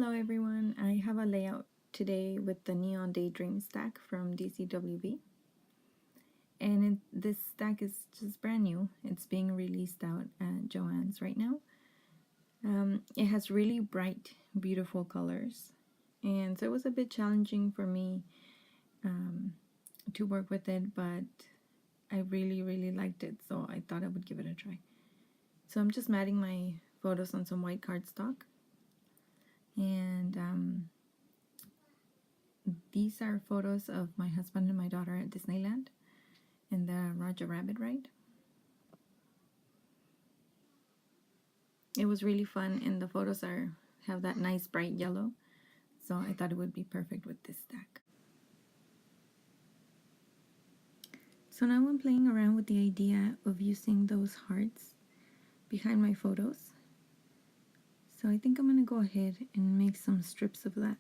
Hello everyone, I have a layout today with the Neon Dreams stack from DCWV, and this stack is just brand new. It's being released out at Joann's right now. It has really bright, beautiful colors, and so it was a bit challenging for me to work with it, but I really liked it, so I thought I would give it a try. So I'm just matting my photos on some white cardstock, and these are photos of my husband and my daughter at Disneyland in the Roger Rabbit ride. It was really fun, and the photos have that nice bright yellow, so I thought it would be perfect with this stack. So now I'm playing around with the idea of using those hearts behind my photos. So I think I'm going to go ahead and make some strips of that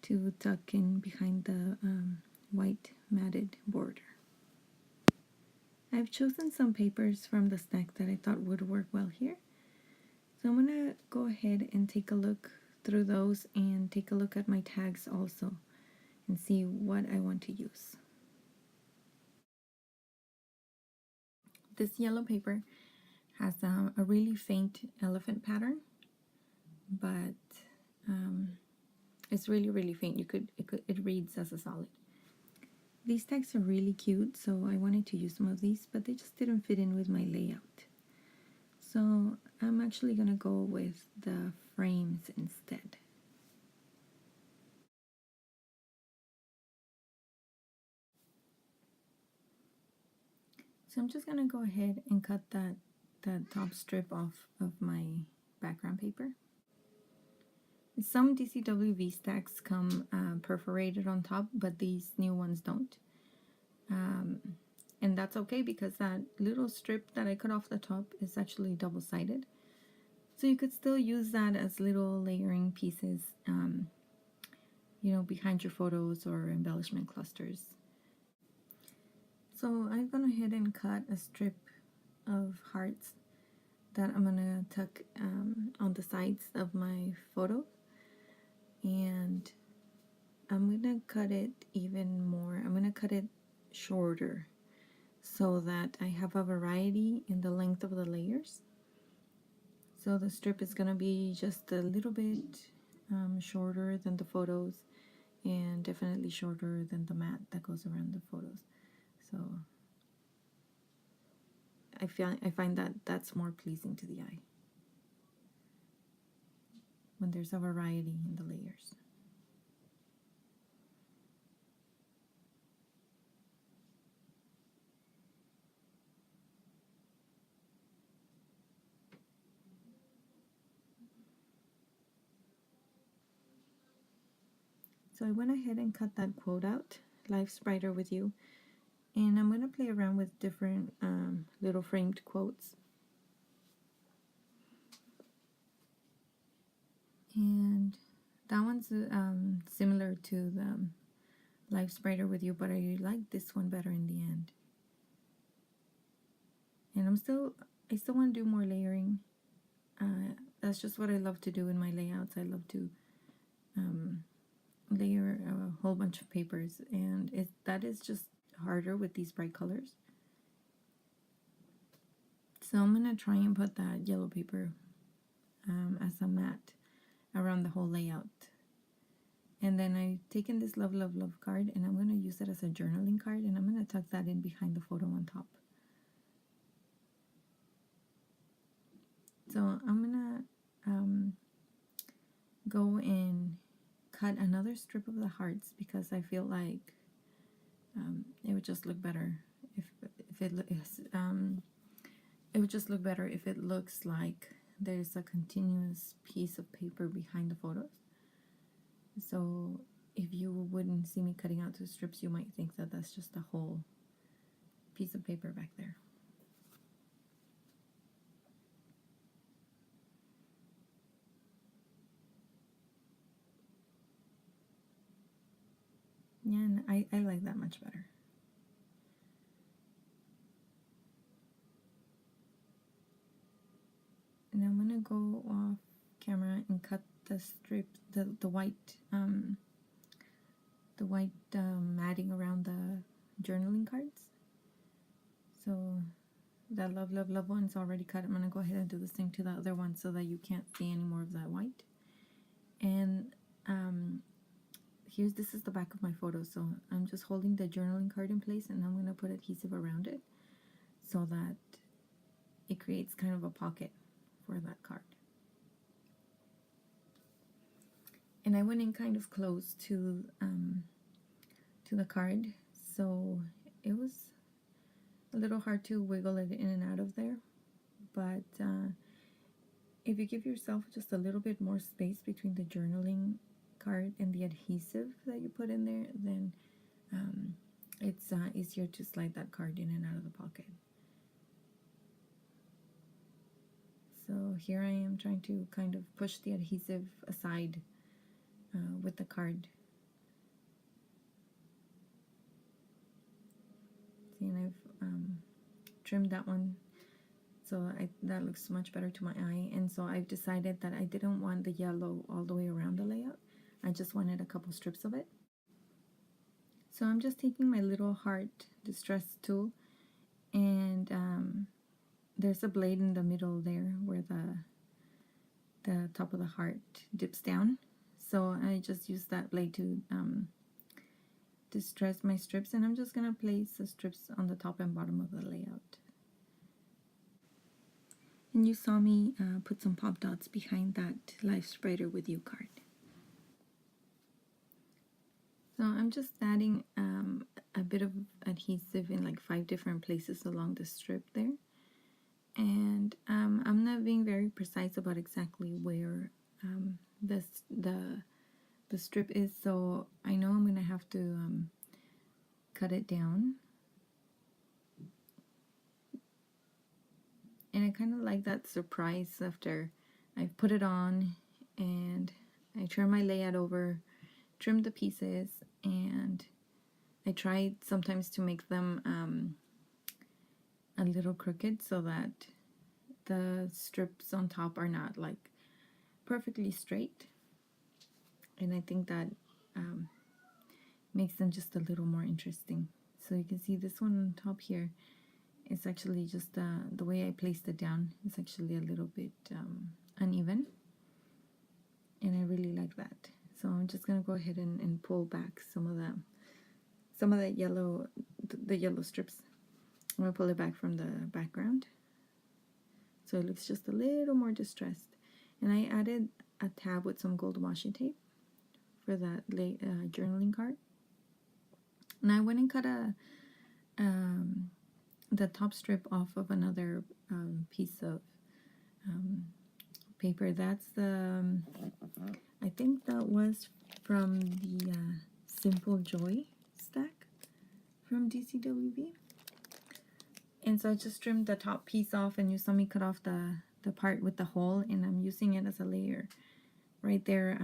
to tuck in behind the white matted border. I've chosen some papers from the stack that I thought would work well here. So I'm going to go ahead and take a look through those and take a look at my tags also and see what I want to use. This yellow paper has a really faint elephant pattern, but it's really faint. It reads as a solid. These tags are really cute, so I wanted to use some of these, but they just didn't fit in with my layout. So I'm actually going to go with the frames instead. So I'm just going to go ahead and cut that top strip off of my background paper. Some DCWV stacks come perforated on top, but these new ones don't. And that's okay, because that little strip that I cut off the top is actually double-sided. So you could still use that as little layering pieces, you know, behind your photos or embellishment clusters. So I've gone ahead and cut a strip of hearts that I'm gonna tuck on the sides of my photo, and I'm gonna cut it even more. I'm gonna cut it shorter so that I have a variety in the length of the layers. So the strip is gonna be just a little bit shorter than the photos, and definitely shorter than the mat that goes around the photos. So I find that that's more pleasing to the eye when there's a variety in the layers. So I went ahead and cut that quote out, "Life's brighter with you," and I'm going to play around with different little framed quotes. And that one's similar to the "Life's brighter with you," but I like this one better in the end. And I still want to do more layering. That's just what I love to do in my layouts. I love to layer a whole bunch of papers, and that is just harder with these bright colors. So I'm gonna try and put that yellow paper as a mat around the whole layout. And then I've taken this love card, and I'm gonna use it as a journaling card, and I'm gonna tuck that in behind the photo on top. So I'm gonna go and cut another strip of the hearts, because I feel like it would just look better if it would just look better if it looks like there's a continuous piece of paper behind the photos. So if you wouldn't see me cutting out two strips, you might think that that's just a whole piece of paper back there. Yeah, and I like that much better. And I'm gonna go off camera and cut the strip, the white matting around the journaling cards. So that love one's already cut. I'm gonna go ahead and do the same to the other one so that you can't see any more of that white. And this is the back of my photo, so I'm just holding the journaling card in place, and I'm gonna put adhesive around it so that it creates kind of a pocket for that card. And I went in kind of close to the card, so it was a little hard to wiggle it in and out of there. But if you give yourself just a little bit more space between the journaling card and the adhesive that you put in there, then it's easier to slide that card in and out of the pocket. So here I am trying to kind of push the adhesive aside with the card. See, and I've trimmed that one, so that looks much better to my eye. And so I've decided that I didn't want the yellow all the way around the layout. I just wanted a couple strips of it. So I'm just taking my little heart distress tool, and there's a blade in the middle there where the top of the heart dips down. So I just use that blade to distress my strips, and I'm just gonna place the strips on the top and bottom of the layout. And you saw me put some pop dots behind that Life's Brighter With You card. So I'm just adding a bit of adhesive in like 5 different places along the strip there. And I'm not being very precise about exactly where the strip is, so I know I'm gonna have to cut it down. And I kind of like that surprise after I've put it on and I turn my layout over, trim the pieces, and I tried sometimes to make them a little crooked so that the strips on top are not like perfectly straight. And I think that makes them just a little more interesting. So you can see this one on top here is actually just the way I placed it down is actually a little bit uneven, and I really like that. So I'm just gonna go ahead and pull back some of that yellow, the yellow strips. I'm gonna pull it back from the background so it looks just a little more distressed. And I added a tab with some gold washi tape for that journaling card. And I went and cut the top strip off of another piece of paper. That's the I think that was from the Simple Joy stack from DCWV. And so I just trimmed the top piece off, and you saw me cut off the part with the hole, and I'm using it as a layer right there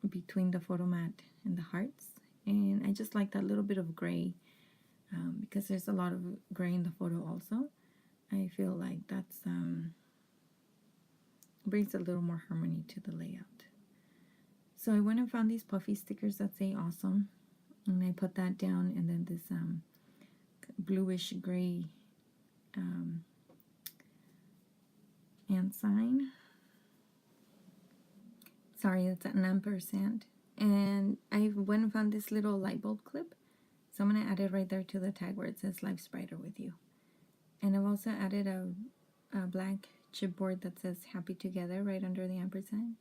between the photo mat and the hearts. And I just like that little bit of gray because there's a lot of gray in the photo also. I feel like that's brings a little more harmony to the layout. So I went and found these puffy stickers that say awesome, and I put that down, and then this bluish gray ant sign. Sorry, that's an ampersand. And I went and found this little light bulb clip, so I'm going to add it right there to the tag where it says Life's Brighter With You. And I've also added a black chipboard that says Happy Together right under the ampersand,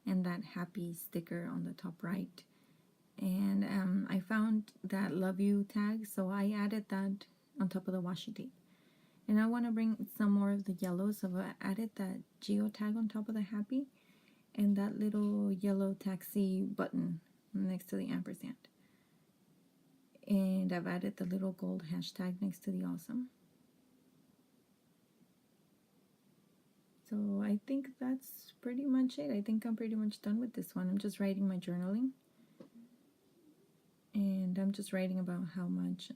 and that happy sticker on the top right. And I found that Love You tag, so I added that on top of the washi tape. And I want to bring some more of the yellow, so I added that geo tag on top of the happy, and that little yellow taxi button next to the ampersand. And I've added the little gold hashtag next to the awesome. So I think that's pretty much it. I think I'm pretty much done with this one. I'm just writing my journaling. And I'm just writing about how much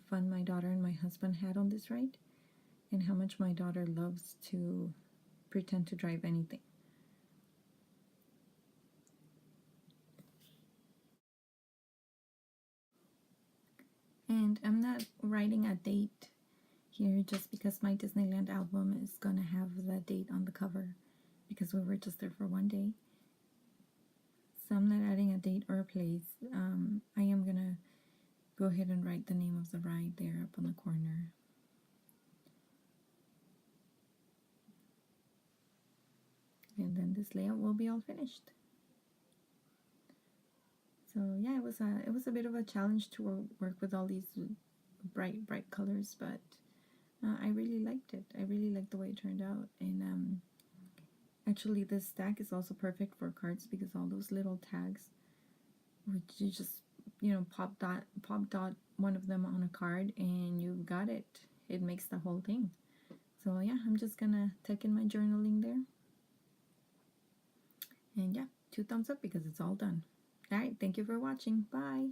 fun my daughter and my husband had on this ride, and how much my daughter loves to pretend to drive anything. writing a date here just because my Disneyland album is gonna have the date on the cover because we were just there for one day. So I'm not adding a date or a place. I am gonna go ahead and write the name of the ride there up on the corner. And then this layout will be all finished. So yeah, it was a bit of a challenge to work with all these bright colors, but I really liked it. I really liked the way it turned out. And actually this stack is also perfect for cards because all those little tags, which you just, you know, pop dot one of them on a card and you've got it. It makes the whole thing. So yeah, I'm just gonna tuck in my journaling there. And yeah, 2 thumbs up because it's all done. Alright, thank you for watching. Bye!